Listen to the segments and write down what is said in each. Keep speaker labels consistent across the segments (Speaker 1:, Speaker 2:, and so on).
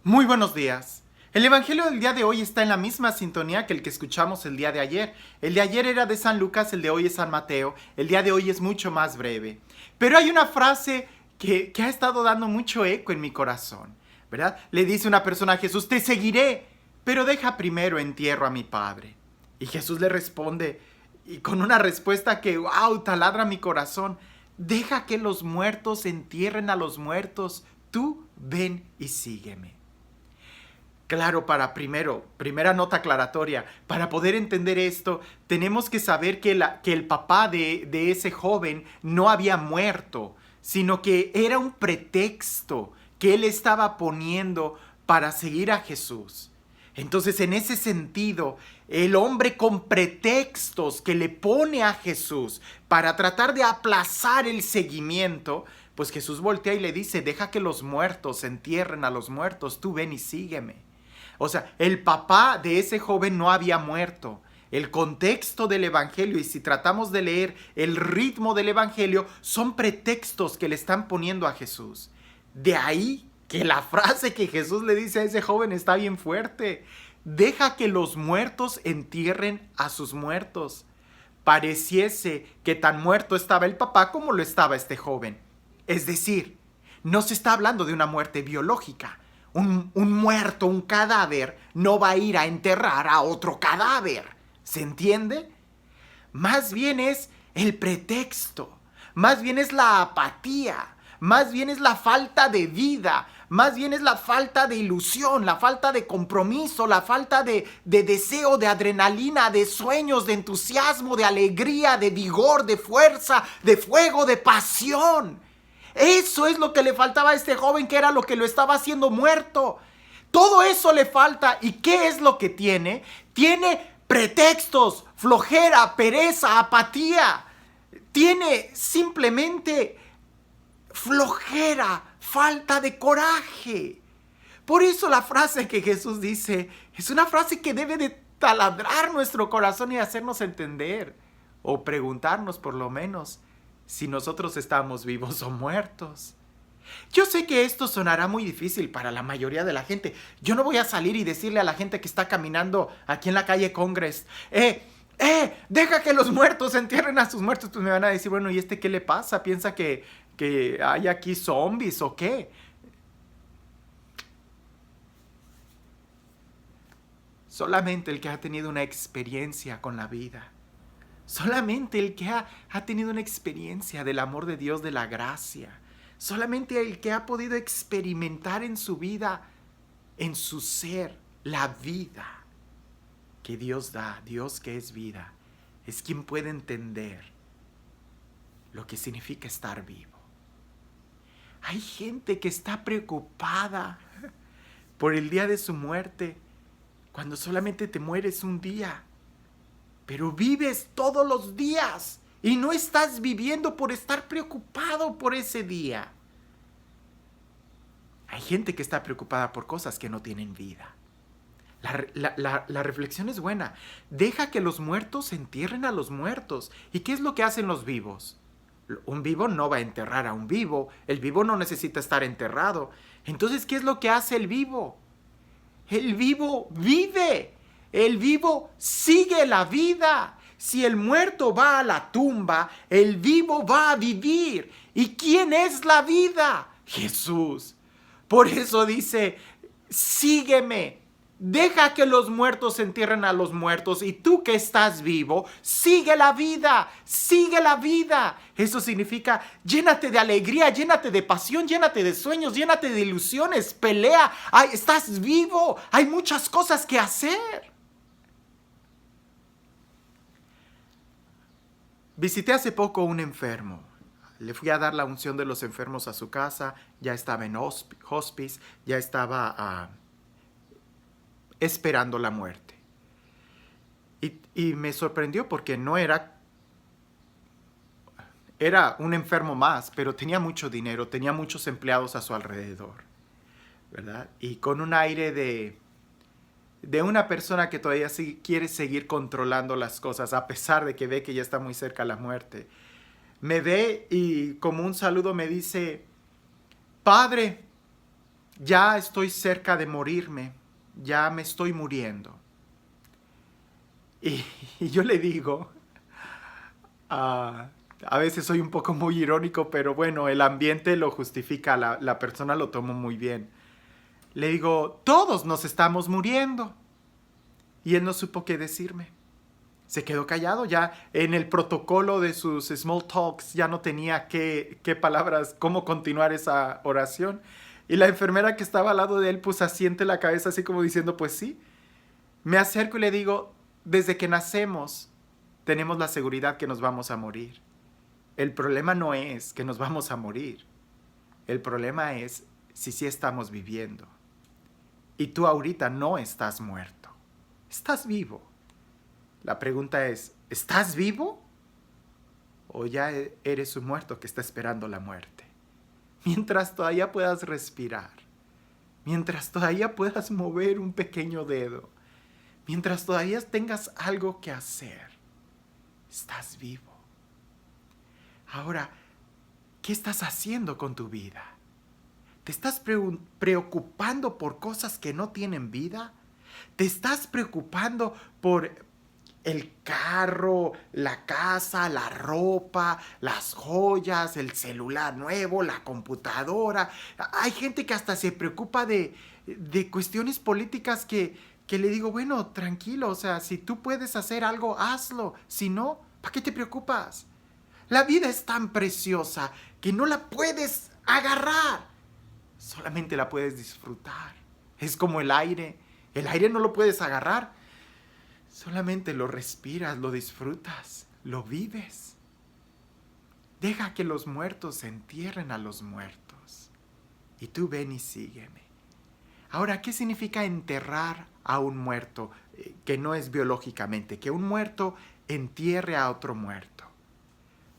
Speaker 1: Muy buenos días. El Evangelio del día de hoy está en la misma sintonía que el que escuchamos el día de ayer. El de ayer era de San Lucas, el de hoy es San Mateo, el día de hoy es mucho más breve. Pero hay una frase que ha estado dando mucho eco en mi corazón, ¿verdad? Le dice una persona a Jesús: te seguiré, pero deja primero entierro a mi padre. Y Jesús le responde, y con una respuesta que, wow, taladra mi corazón: deja que los muertos entierren a los muertos, tú ven y sígueme. Claro, primera nota aclaratoria, para poder entender esto, tenemos que saber que el papá de ese joven no había muerto, sino que era un pretexto que él estaba poniendo para seguir a Jesús. Entonces, en ese sentido, el hombre con pretextos que le pone a Jesús para tratar de aplazar el seguimiento, pues Jesús voltea y le dice: deja que los muertos entierren a los muertos, tú ven y sígueme. O sea, el papá de ese joven no había muerto. El contexto del Evangelio, y si tratamos de leer el ritmo del Evangelio, son pretextos que le están poniendo a Jesús. De ahí que la frase que Jesús le dice a ese joven está bien fuerte: deja que los muertos entierren a sus muertos. Pareciese que tan muerto estaba el papá como lo estaba este joven. Es decir, no se está hablando de una muerte biológica. Un muerto, un cadáver, no va a ir a enterrar a otro cadáver. ¿Se entiende? Más bien es el pretexto, más bien es la apatía, más bien es la falta de vida, más bien es la falta de ilusión, la falta de compromiso, la falta de deseo, de adrenalina, de sueños, de entusiasmo, de alegría, de vigor, de fuerza, de fuego, de pasión. Eso es lo que le faltaba a este joven, que era lo que lo estaba haciendo muerto. Todo eso le falta. ¿Y qué es lo que tiene? Tiene pretextos, flojera, pereza, apatía. Tiene simplemente flojera, falta de coraje. Por eso la frase que Jesús dice es una frase que debe de taladrar nuestro corazón y hacernos entender, o preguntarnos por lo menos, si nosotros estamos vivos o muertos. Yo sé que esto sonará muy difícil para la mayoría de la gente. Yo no voy a salir y decirle a la gente que está caminando aquí en la calle Congress: deja que los muertos entierren a sus muertos. Pues me van a decir: bueno, ¿y este qué le pasa? ¿Piensa que hay aquí zombies o qué? Solamente el que ha tenido una experiencia con la vida, solamente el que ha tenido una experiencia del amor de Dios, de la gracia, solamente el que ha podido experimentar en su vida, en su ser, la vida que Dios da, Dios que es vida, es quien puede entender lo que significa estar vivo. Hay gente que está preocupada por el día de su muerte, cuando solamente te mueres un día. Pero vives todos los días y no estás viviendo por estar preocupado por ese día. Hay gente que está preocupada por cosas que no tienen vida. La reflexión es buena. Deja que los muertos entierren a los muertos. ¿Y qué es lo que hacen los vivos? Un vivo no va a enterrar a un vivo. El vivo no necesita estar enterrado. Entonces, ¿qué es lo que hace el vivo? El vivo vive. El vivo sigue la vida. Si el muerto va a la tumba, el vivo va a vivir. ¿Y quién es la vida? Jesús. Por eso dice: sígueme. Deja que los muertos entierren a los muertos, y tú que estás vivo, sigue la vida, sigue la vida. Eso significa: llénate de alegría, llénate de pasión, llénate de sueños, llénate de ilusiones, pelea. Ay, estás vivo, hay muchas cosas que hacer. Visité hace poco un enfermo. Le fui a dar la unción de los enfermos a su casa. Ya estaba en hospice, ya estaba esperando la muerte. Y me sorprendió porque no era un enfermo más, pero tenía mucho dinero, tenía muchos empleados a su alrededor, ¿verdad? Y con un aire de una persona que todavía quiere seguir controlando las cosas, a pesar de que ve que ya está muy cerca la muerte. Me ve y como un saludo me dice: Padre, ya estoy cerca de morirme, ya me estoy muriendo. Y, y yo le digo, a veces soy un poco muy irónico, pero bueno, el ambiente lo justifica, la persona lo tomó muy bien. Le digo, todos nos estamos muriendo. Y él no supo qué decirme. Se quedó callado ya en el protocolo de sus small talks, ya no tenía qué palabras, cómo continuar esa oración. Y la enfermera que estaba al lado de él pues asiente la cabeza así como diciendo, pues sí. Me acerco y le digo, desde que nacemos tenemos la seguridad que nos vamos a morir. El problema no es que nos vamos a morir. El problema es si sí estamos viviendo. Y tú ahorita no estás muerto. Estás vivo. La pregunta es, ¿estás vivo? ¿O ya eres un muerto que está esperando la muerte? Mientras todavía puedas respirar, mientras todavía puedas mover un pequeño dedo, mientras todavía tengas algo que hacer, estás vivo. Ahora, ¿qué estás haciendo con tu vida? ¿Te estás preocupando por cosas que no tienen vida? ¿Te estás preocupando por el carro, la casa, la ropa, las joyas, el celular nuevo, la computadora? Hay gente que hasta se preocupa de cuestiones políticas que le digo, bueno, tranquilo, o sea, si tú puedes hacer algo, hazlo. Si no, ¿para qué te preocupas? La vida es tan preciosa que no la puedes agarrar. Solamente la puedes disfrutar. Es como el aire. El aire no lo puedes agarrar. Solamente lo respiras, lo disfrutas, lo vives. Deja que los muertos entierren a los muertos. Y tú ven y sígueme. Ahora, ¿qué significa enterrar a un muerto que no es biológicamente? Que un muerto entierre a otro muerto.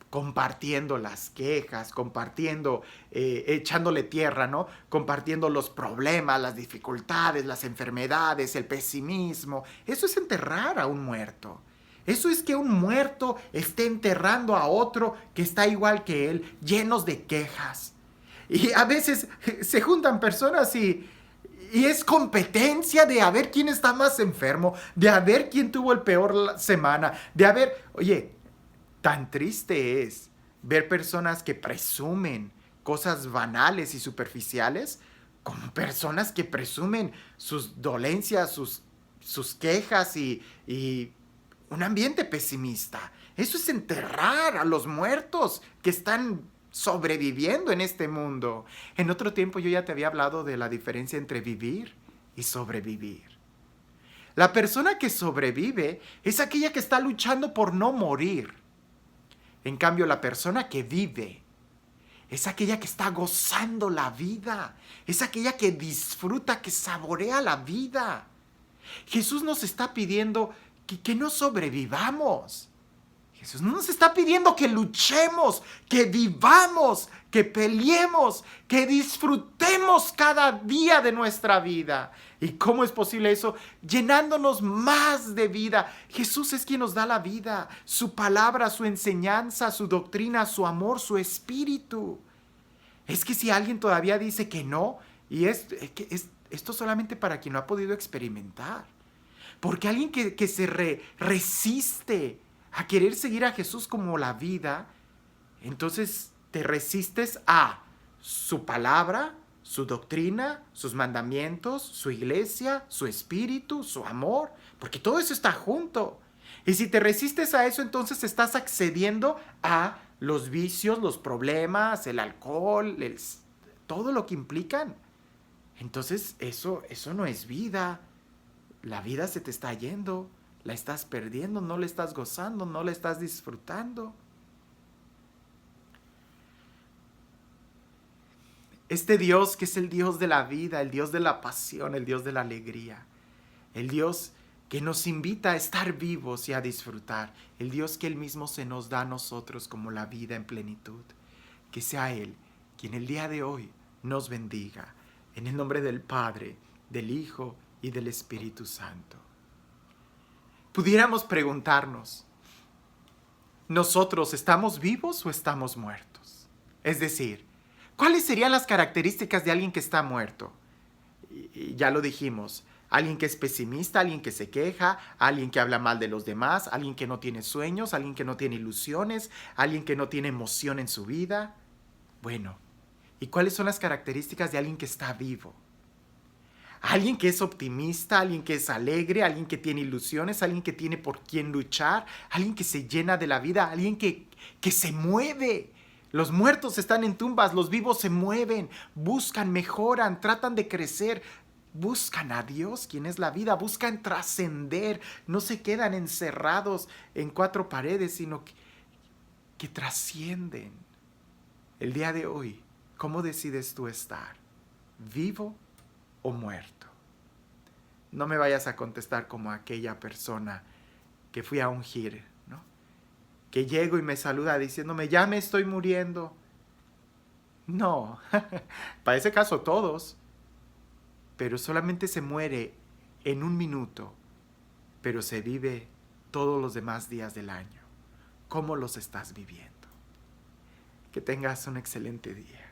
Speaker 1: Compartiendo las quejas, compartiendo, echándole tierra, ¿no? Compartiendo los problemas, las dificultades, las enfermedades, el pesimismo. Eso es enterrar a un muerto. Eso es que un muerto esté enterrando a otro que está igual que él, llenos de quejas. Y a veces se juntan personas y es competencia de a ver quién está más enfermo, de a ver quién tuvo el peor semana, de a ver, oye, tan triste es ver personas que presumen cosas banales y superficiales como personas que presumen sus dolencias, sus quejas y un ambiente pesimista. Eso es enterrar a los muertos que están sobreviviendo en este mundo. En otro tiempo yo ya te había hablado de la diferencia entre vivir y sobrevivir. La persona que sobrevive es aquella que está luchando por no morir. En cambio, la persona que vive es aquella que está gozando la vida. Es aquella que disfruta, que saborea la vida. Jesús nos está pidiendo que no sobrevivamos. Jesús no nos está pidiendo que luchemos, que vivamos, que peleemos, que disfrutemos cada día de nuestra vida. ¿Y cómo es posible eso? Llenándonos más de vida. Jesús es quien nos da la vida, su palabra, su enseñanza, su doctrina, su amor, su espíritu. Es que si alguien todavía dice que no, y esto solamente para quien no ha podido experimentar. Porque alguien que se resiste a querer seguir a Jesús como la vida, entonces te resistes a su palabra, su doctrina, sus mandamientos, su iglesia, su espíritu, su amor, porque todo eso está junto. Y si te resistes a eso, entonces estás accediendo a los vicios, los problemas, el alcohol, todo lo que implican. Entonces eso no es vida. La vida se te está yendo. La estás perdiendo, no la estás gozando, no la estás disfrutando. Este Dios que es el Dios de la vida, el Dios de la pasión, el Dios de la alegría, el Dios que nos invita a estar vivos y a disfrutar, el Dios que Él mismo se nos da a nosotros como la vida en plenitud. Que sea Él quien el día de hoy nos bendiga, en el nombre del Padre, del Hijo y del Espíritu Santo. Pudiéramos preguntarnos, ¿nosotros estamos vivos o estamos muertos? Es decir, ¿cuáles serían las características de alguien que está muerto? y ya lo dijimos, alguien que es pesimista, alguien que se queja, alguien que habla mal de los demás, alguien que no tiene sueños, alguien que no tiene ilusiones, alguien que no tiene emoción en su vida. Bueno, ¿y cuáles son las características de alguien que está vivo? Alguien que es optimista, alguien que es alegre, alguien que tiene ilusiones, alguien que tiene por quién luchar, alguien que se llena de la vida, alguien que se mueve. Los muertos están en tumbas, los vivos se mueven, buscan, mejoran, tratan de crecer, buscan a Dios, quien es la vida, buscan trascender, no se quedan encerrados en cuatro paredes, sino que trascienden. El día de hoy, ¿cómo decides tú estar? ¿Vivo o muerto? No me vayas a contestar como aquella persona que fui a ungir, ¿no? Que llego y me saluda diciéndome, ya me estoy muriendo. No, para ese caso todos, pero solamente se muere en un minuto, pero se vive todos los demás días del año. ¿Cómo los estás viviendo? Que tengas un excelente día.